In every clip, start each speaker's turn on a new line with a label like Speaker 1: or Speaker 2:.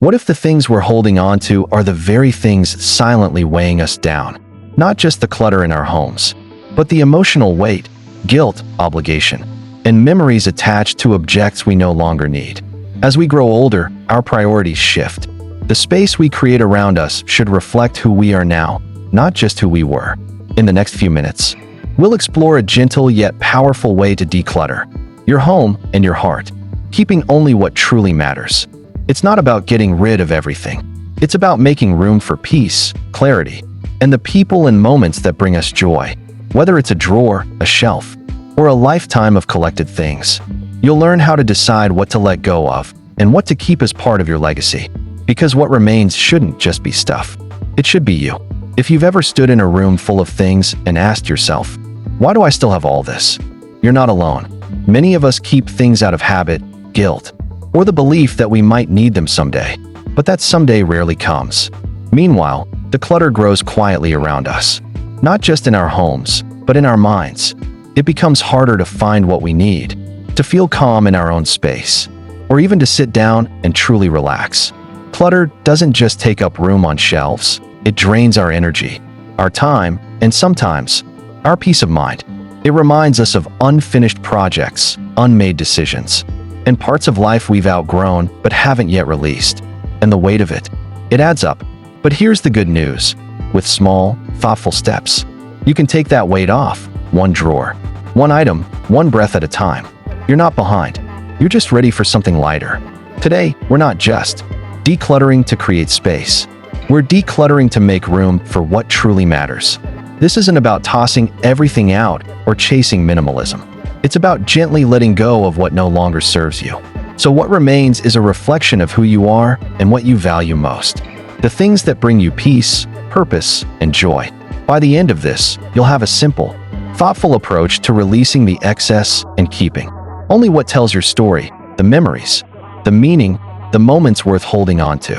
Speaker 1: What if the things we're holding on to are the very things silently weighing us down? Not just the clutter in our homes, but the emotional weight, guilt, obligation, and memories attached to objects we no longer need. As we grow older, our priorities shift. The space we create around us should reflect who we are now, not just who we were. In the next few minutes, we'll explore a gentle yet powerful way to declutter your home and your heart, keeping only what truly matters. It's not about getting rid of everything. It's about making room for peace, clarity, and the people and moments that bring us joy. Whether it's a drawer, a shelf, or a lifetime of collected things, you'll learn how to decide what to let go of and what to keep as part of your legacy. Because what remains shouldn't just be stuff. It should be you. If you've ever stood in a room full of things and asked yourself, why do I still have all this? You're not alone. Many of us keep things out of habit, guilt, or the belief that we might need them someday. But that someday rarely comes. Meanwhile, the clutter grows quietly around us. Not just in our homes, but in our minds. It becomes harder to find what we need, to feel calm in our own space, or even to sit down and truly relax. Clutter doesn't just take up room on shelves. It drains our energy, our time, and sometimes our peace of mind. It reminds us of unfinished projects, unmade decisions, and parts of life we've outgrown but haven't yet released. And the weight of it adds up. But here's the good news. With small, thoughtful steps, you can take that weight off. One drawer, one item, one breath at a time. You're not behind. You're just ready for something lighter. Today, we're not just decluttering to create space. We're decluttering to make room for what truly matters. This isn't about tossing everything out or chasing minimalism. It's about gently letting go of what no longer serves you. So what remains is a reflection of who you are and what you value most. The things that bring you peace, purpose, and joy. By the end of this, you'll have a simple, thoughtful approach to releasing the excess and keeping only what tells your story, the memories, the meaning, the moments worth holding on to.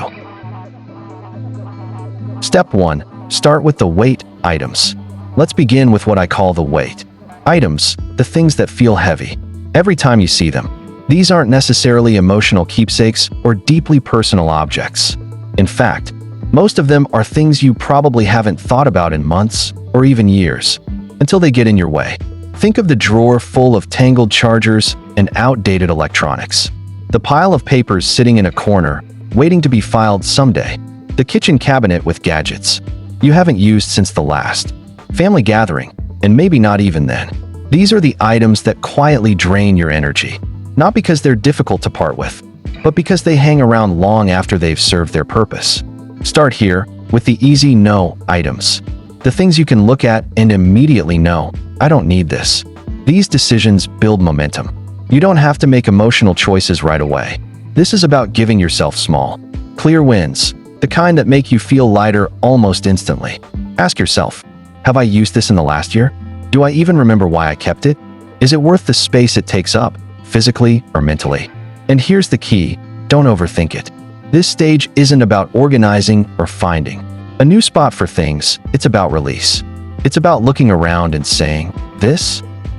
Speaker 1: Step 1. Start with the weight items. Let's begin with what I call the weight items, the things that feel heavy every time you see them. These aren't necessarily emotional keepsakes or deeply personal objects. In fact, most of them are things you probably haven't thought about in months or even years until they get in your way. Think of the drawer full of tangled chargers and outdated electronics. The pile of papers sitting in a corner, waiting to be filed someday. The kitchen cabinet with gadgets you haven't used since the last family gathering, and maybe not even then. These are the items that quietly drain your energy, not because they're difficult to part with, but because they hang around long after they've served their purpose. Start here with the easy no items. The things you can look at and immediately know, I don't need this. These decisions build momentum. You don't have to make emotional choices right away. This is about giving yourself small, clear wins, the kind that make you feel lighter almost instantly. Ask yourself, have I used this in the last year? Do I even remember why I kept it? Is it worth the space it takes up, physically or mentally? And here's the key, don't overthink it. This stage isn't about organizing or finding a new spot for things, it's about release. It's about looking around and saying,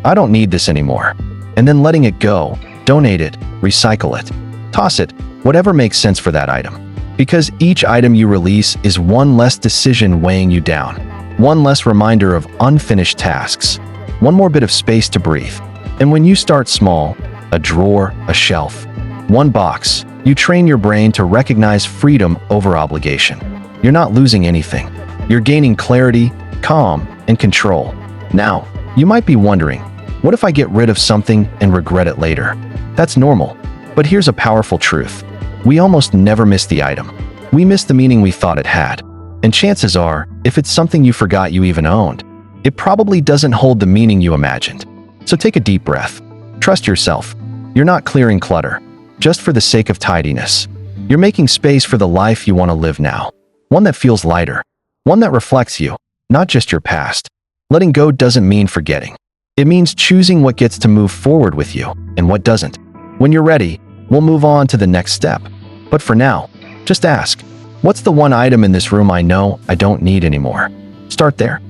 Speaker 1: I don't need this anymore. And then letting it go, donate it, recycle it, toss it, whatever makes sense for that item. Because each item you release is one less decision weighing you down, one less reminder of unfinished tasks, one more bit of space to breathe. And when you start small, a drawer, a shelf, one box, you train your brain to recognize freedom over obligation. You're not losing anything. You're gaining clarity, calm, and control. Now, you might be wondering, what if I get rid of something and regret it later? That's normal. But here's a powerful truth. We almost never miss the item. We miss the meaning we thought it had. And chances are, if it's something you forgot you even owned, it probably doesn't hold the meaning you imagined. So take a deep breath. Trust yourself. You're not clearing clutter, just for the sake of tidiness. You're making space for the life you want to live now. One that feels lighter. One that reflects you, not just your past. Letting go doesn't mean forgetting. It means choosing what gets to move forward with you and what doesn't. When you're ready, we'll move on to the next step. But for now, just ask, what's the one item in this room I know I don't need anymore? Start there.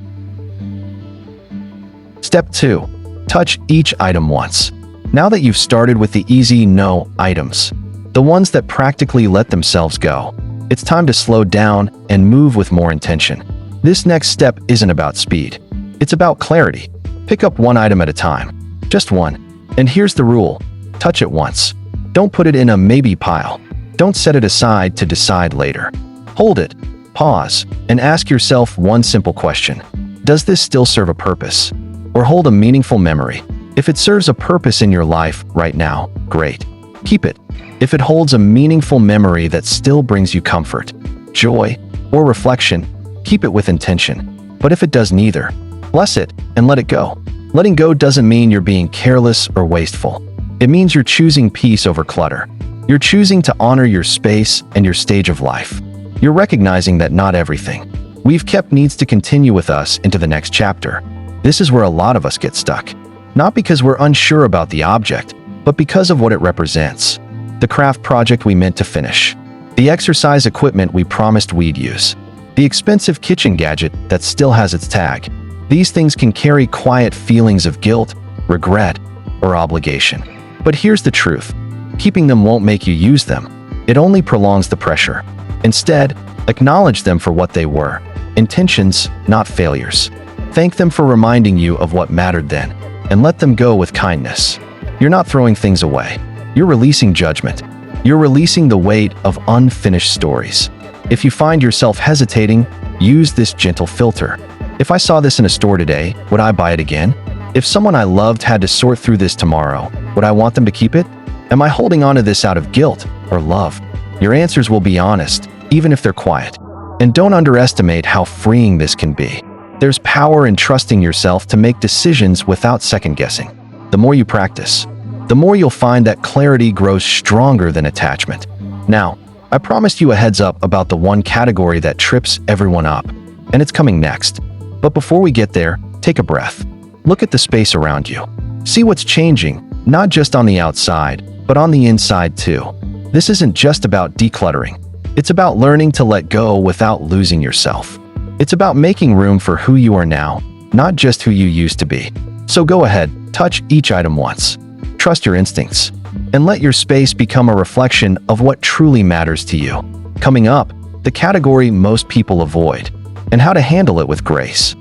Speaker 1: Step 2. Touch each item once. Now that you've started with the easy no items, the ones that practically let themselves go. It's time to slow down and move with more intention. This next step isn't about speed. It's about clarity. Pick up one item at a time. Just one. And here's the rule. Touch it once. Don't put it in a maybe pile. Don't set it aside to decide later. Hold it, pause, and ask yourself one simple question. Does this still serve a purpose? Or hold a meaningful memory? If it serves a purpose in your life right now, great. Keep it. If it holds a meaningful memory that still brings you comfort, joy, or reflection, keep it with intention. But if it does neither, bless it and let it go. Letting go doesn't mean you're being careless or wasteful. It means you're choosing peace over clutter. You're choosing to honor your space and your stage of life. You're recognizing that not everything we've kept needs to continue with us into the next chapter. This is where a lot of us get stuck. Not because we're unsure about the object, but because of what it represents. The craft project we meant to finish. The exercise equipment we promised we'd use. The expensive kitchen gadget that still has its tag. These things can carry quiet feelings of guilt, regret, or obligation. But here's the truth. Keeping them won't make you use them. It only prolongs the pressure. Instead, acknowledge them for what they were. Intentions, not failures. Thank them for reminding you of what mattered then, and let them go with kindness. You're not throwing things away. You're releasing judgment. You're releasing the weight of unfinished stories. If you find yourself hesitating, use this gentle filter. If I saw this in a store today, would I buy it again? If someone I loved had to sort through this tomorrow, would I want them to keep it? Am I holding on to this out of guilt or love? Your answers will be honest, even if they're quiet. And don't underestimate how freeing this can be. There's power in trusting yourself to make decisions without second-guessing. The more you practice, the more you'll find that clarity grows stronger than attachment. Now, I promised you a heads up about the one category that trips everyone up, and it's coming next. But before we get there, take a breath. Look at the space around you. See what's changing, not just on the outside, but on the inside too. This isn't just about decluttering. It's about learning to let go without losing yourself. It's about making room for who you are now, not just who you used to be. So go ahead, touch each item once. Trust your instincts, and let your space become a reflection of what truly matters to you. Coming up, the category most people avoid, and how to handle it with grace.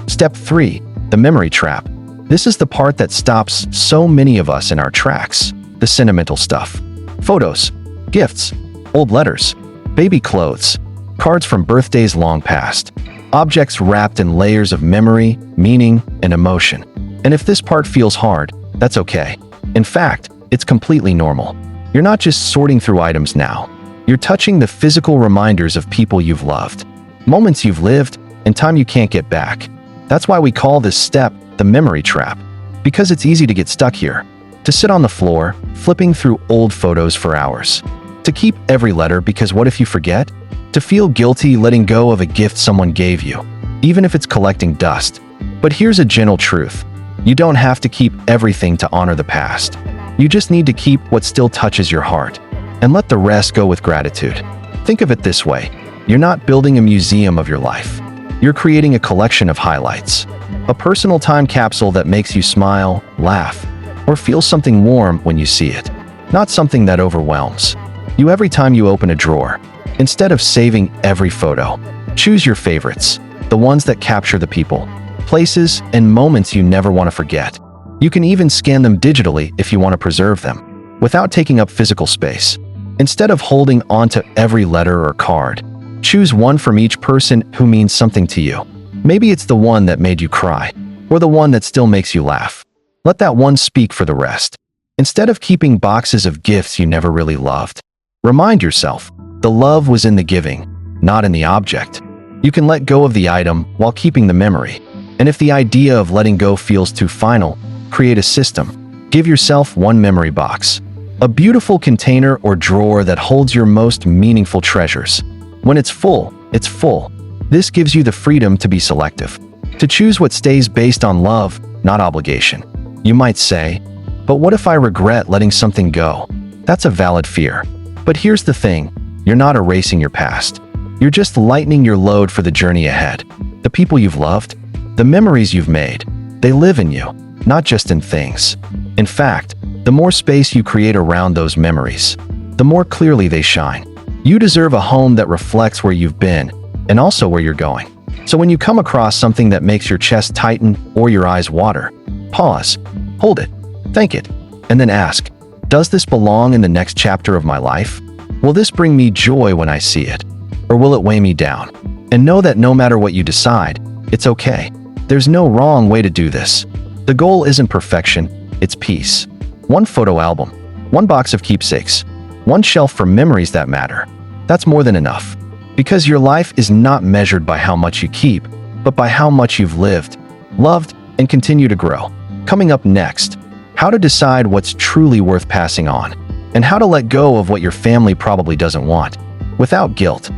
Speaker 1: Step 3. The memory trap. This is the part that stops so many of us in our tracks. The sentimental stuff. Photos, gifts, old letters, baby clothes, cards from birthdays long past. Objects wrapped in layers of memory, meaning, and emotion. And if this part feels hard, that's okay. In fact, it's completely normal. You're not just sorting through items now. You're touching the physical reminders of people you've loved, moments you've lived, and time you can't get back. That's why we call this step the memory trap, because it's easy to get stuck here. To sit on the floor, flipping through old photos for hours. To keep every letter because what if you forget? To feel guilty letting go of a gift someone gave you, even if it's collecting dust. But here's a gentle truth. You don't have to keep everything to honor the past. You just need to keep what still touches your heart, and let the rest go with gratitude. Think of it this way. You're not building a museum of your life. You're creating a collection of highlights. A personal time capsule that makes you smile, laugh, or feel something warm when you see it. Not something that overwhelms you every time you open a drawer. Instead of saving every photo, choose your favorites, the ones that capture the people, places, and moments you never want to forget. You can even scan them digitally if you want to preserve them, without taking up physical space. Instead of holding onto every letter or card, choose one from each person who means something to you. Maybe it's the one that made you cry, or the one that still makes you laugh. Let that one speak for the rest. Instead of keeping boxes of gifts you never really loved, remind yourself, the love was in the giving, not in the object. You can let go of the item while keeping the memory. And if the idea of letting go feels too final, create a system. Give yourself one memory box. A beautiful container or drawer that holds your most meaningful treasures. When it's full, it's full. This gives you the freedom to be selective, to choose what stays based on love, not obligation. You might say, but what if I regret letting something go? That's a valid fear. But here's the thing, you're not erasing your past. You're just lightening your load for the journey ahead. The people you've loved, the memories you've made, they live in you, not just in things. In fact, the more space you create around those memories, the more clearly they shine. You deserve a home that reflects where you've been and also where you're going. So when you come across something that makes your chest tighten or your eyes water, pause, hold it, thank it, and then ask, does this belong in the next chapter of my life? Will this bring me joy when I see it? Or will it weigh me down? And know that no matter what you decide, it's okay. There's no wrong way to do this. The goal isn't perfection, it's peace. One photo album, one box of keepsakes, one shelf for memories that matter. That's more than enough. Because your life is not measured by how much you keep, but by how much you've lived, loved, and continue to grow. Coming up next, how to decide what's truly worth passing on, and how to let go of what your family probably doesn't want, without guilt.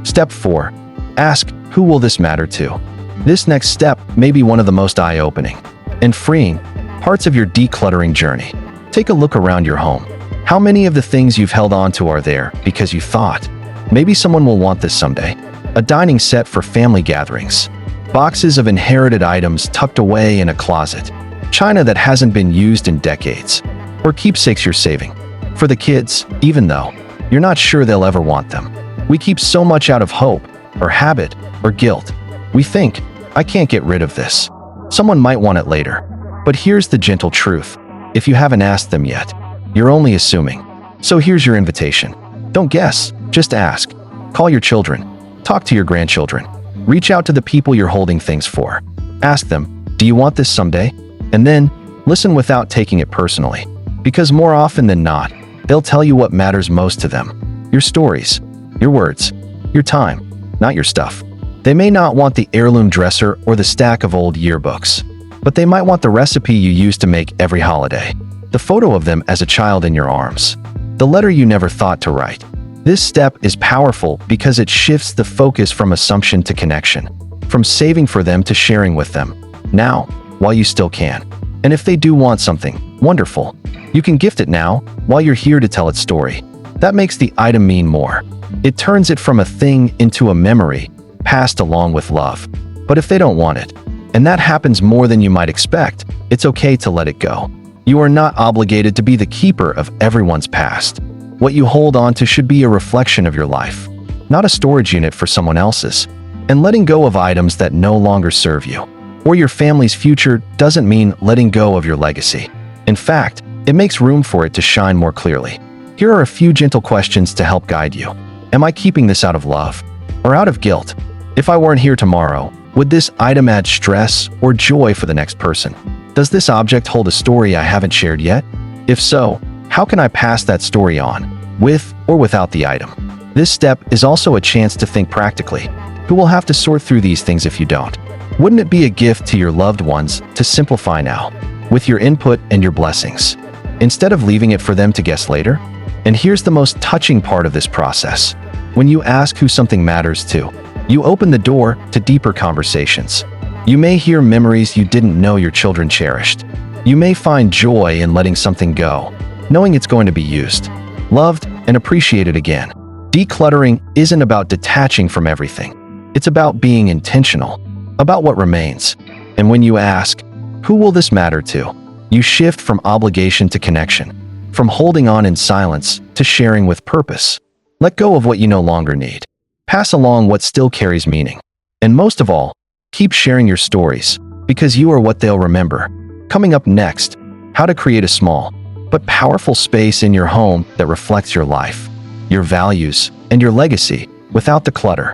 Speaker 1: Step 4. Ask, who will this matter to? This next step may be one of the most eye-opening and freeing parts of your decluttering journey. Take a look around your home. How many of the things you've held on to are there because you thought, maybe someone will want this someday? A dining set for family gatherings, boxes of inherited items tucked away in a closet, china that hasn't been used in decades, or keepsakes you're saving for the kids, even though you're not sure they'll ever want them. We keep so much out of hope, or habit, or guilt. We think, I can't get rid of this. Someone might want it later. But here's the gentle truth. If you haven't asked them yet, you're only assuming. So here's your invitation. Don't guess, just ask. Call your children. Talk to your grandchildren. Reach out to the people you're holding things for. Ask them, do you want this someday? And then, listen without taking it personally. Because more often than not, they'll tell you what matters most to them. Your stories, your words, your time, not your stuff. They may not want the heirloom dresser or the stack of old yearbooks, but they might want the recipe you used to make every holiday, the photo of them as a child in your arms, the letter you never thought to write. This step is powerful because it shifts the focus from assumption to connection, from saving for them to sharing with them, now, while you still can. And if they do want something, wonderful. You can gift it now, while you're here to tell its story. That makes the item mean more. It turns it from a thing into a memory, passed along with love. But if they don't want it, and that happens more than you might expect, it's okay to let it go. You are not obligated to be the keeper of everyone's past. What you hold on to should be a reflection of your life, not a storage unit for someone else's. And letting go of items that no longer serve you or your family's future doesn't mean letting go of your legacy. In fact, it makes room for it to shine more clearly. Here are a few gentle questions to help guide you. Am I keeping this out of love or out of guilt? If I weren't here tomorrow, would this item add stress or joy for the next person? Does this object hold a story I haven't shared yet? If so, how can I pass that story on, with or without the item? This step is also a chance to think practically. Who will have to sort through these things if you don't? Wouldn't it be a gift to your loved ones to simplify now, with your input and your blessings, instead of leaving it for them to guess later? And here's the most touching part of this process. When you ask who something matters to, you open the door to deeper conversations. You may hear memories you didn't know your children cherished. You may find joy in letting something go, knowing it's going to be used, loved, and appreciated again. Decluttering isn't about detaching from everything. It's about being intentional, about what remains. And when you ask, who will this matter to? You shift from obligation to connection, from holding on in silence to sharing with purpose. Let go of what you no longer need. Pass along what still carries meaning. And most of all, keep sharing your stories, because you are what they'll remember. Coming up next, how to create a small but powerful space in your home that reflects your life, your values, and your legacy without the clutter.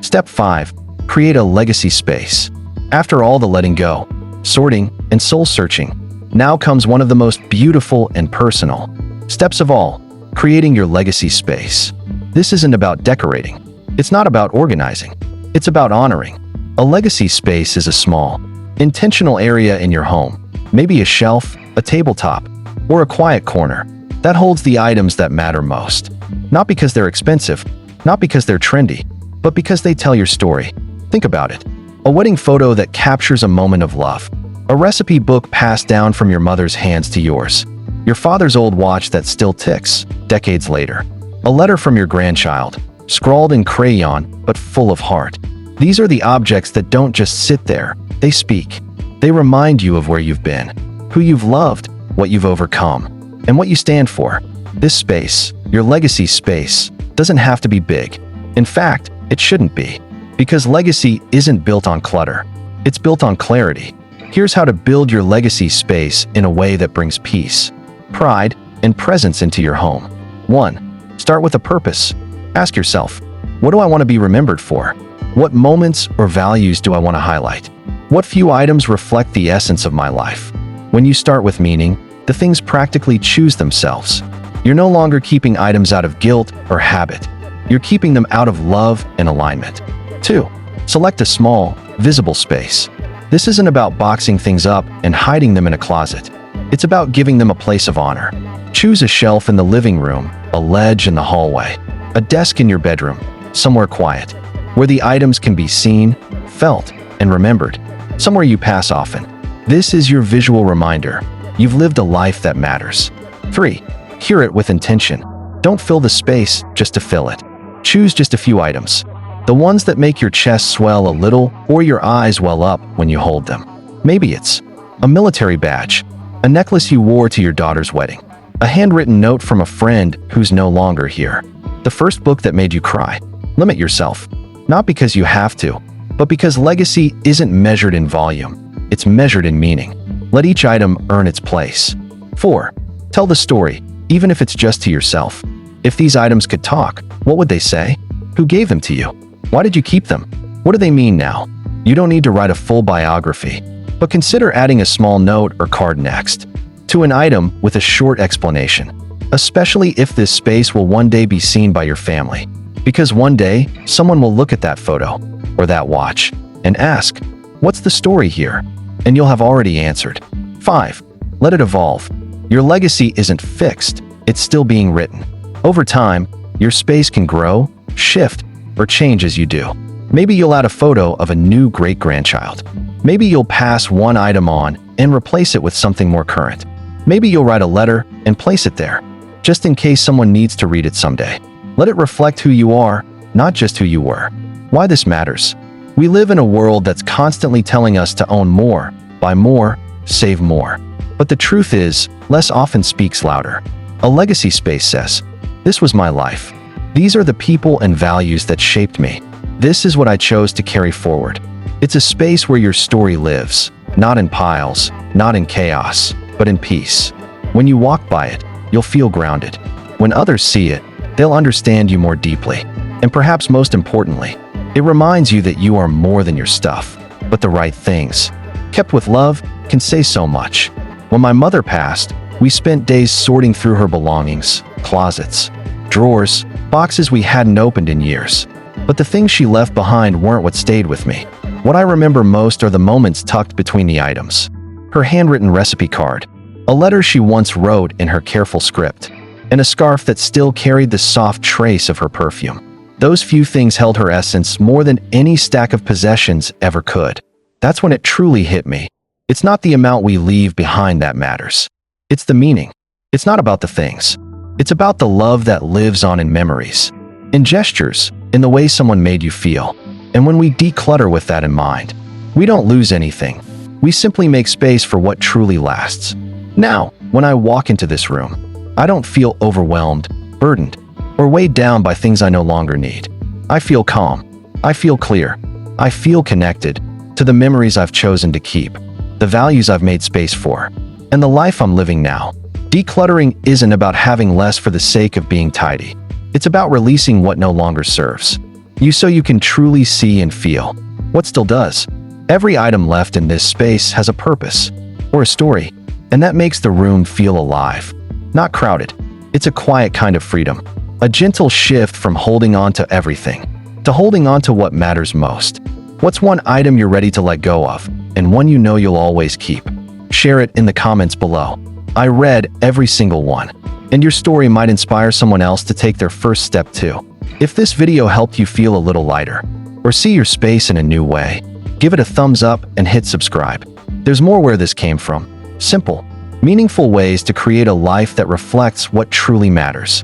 Speaker 1: Step 5. Create a legacy space. After all the letting go, sorting, and soul-searching, now comes one of the most beautiful and personal steps of all, creating your legacy space. This isn't about decorating. It's not about organizing. It's about honoring. A legacy space is a small, intentional area in your home, maybe a shelf, a tabletop, or a quiet corner that holds the items that matter most. Not because they're expensive, not because they're trendy, but because they tell your story. Think about it. A wedding photo that captures a moment of love. A recipe book passed down from your mother's hands to yours. Your father's old watch that still ticks, decades later. A letter from your grandchild, scrawled in crayon but full of heart. These are the objects that don't just sit there, they speak. They remind you of where you've been, who you've loved, what you've overcome, and what you stand for. This space, your legacy space, doesn't have to be big. In fact, it shouldn't be. Because legacy isn't built on clutter. It's built on clarity. Here's how to build your legacy space in a way that brings peace, pride, and presence into your home. 1. Start with a purpose. Ask yourself, what do I want to be remembered for? What moments or values do I want to highlight? What few items reflect the essence of my life? When you start with meaning, the things practically choose themselves. You're no longer keeping items out of guilt or habit. You're keeping them out of love and alignment. 2. Select a small, visible space. This isn't about boxing things up and hiding them in a closet. It's about giving them a place of honor. Choose a shelf in the living room, a ledge in the hallway, a desk in your bedroom, somewhere quiet, where the items can be seen, felt, and remembered, somewhere you pass often. This is your visual reminder. You've lived a life that matters. 3. Curate with intention. Don't fill the space just to fill it. Choose just a few items. The ones that make your chest swell a little or your eyes well up when you hold them. Maybe it's a military badge, a necklace you wore to your daughter's wedding, a handwritten note from a friend who's no longer here, the first book that made you cry. Limit yourself, not because you have to, but because legacy isn't measured in volume. It's measured in meaning. Let each item earn its place. 4. Tell the story, even if it's just to yourself. If these items could talk, what would they say? Who gave them to you? Why did you keep them? What do they mean now? You don't need to write a full biography, but consider adding a small note or card next to an item with a short explanation, especially if this space will one day be seen by your family. Because one day, someone will look at that photo or that watch and ask, what's the story here? And you'll have already answered. 5. Let it evolve. Your legacy isn't fixed, it's still being written. Over time, your space can grow, shift, or change as you do. Maybe you'll add a photo of a new great-grandchild. Maybe you'll pass one item on and replace it with something more current. Maybe you'll write a letter and place it there, just in case someone needs to read it someday. Let it reflect who you are, not just who you were. Why this matters? We live in a world that's constantly telling us to own more, buy more, save more. But the truth is, less often speaks louder. A legacy space says, this was my life. These are the people and values that shaped me. This is what I chose to carry forward. It's a space where your story lives, not in piles, not in chaos, but in peace. When you walk by it, you'll feel grounded. When others see it, they'll understand you more deeply. And perhaps most importantly, it reminds you that you are more than your stuff, but the right things, kept with love, can say so much. When my mother passed, we spent days sorting through her belongings, closets, drawers, boxes we hadn't opened in years. But the things she left behind weren't what stayed with me. What I remember most are the moments tucked between the items. Her handwritten recipe card, a letter she once wrote in her careful script, and a scarf that still carried the soft trace of her perfume. Those few things held her essence more than any stack of possessions ever could. That's when it truly hit me. It's not the amount we leave behind that matters. It's the meaning. It's not about the things. It's about the love that lives on in memories, in gestures, in the way someone made you feel. And when we declutter with that in mind, we don't lose anything. We simply make space for what truly lasts. Now, when I walk into this room, I don't feel overwhelmed, burdened, or weighed down by things I no longer need. I feel calm. I feel clear. I feel connected to the memories I've chosen to keep, the values I've made space for, and the life I'm living now. Decluttering isn't about having less for the sake of being tidy. It's about releasing what no longer serves you so you can truly see and feel what still does. Every item left in this space has a purpose or a story, and that makes the room feel alive, not crowded. It's a quiet kind of freedom, a gentle shift from holding on to everything to holding on to what matters most. What's one item you're ready to let go of, and one you know you'll always keep? Share it in the comments below. I read every single one, and your story might inspire someone else to take their first step too. If this video helped you feel a little lighter, or see your space in a new way, give it a thumbs up and hit subscribe. There's more where this came from. Simple, meaningful ways to create a life that reflects what truly matters.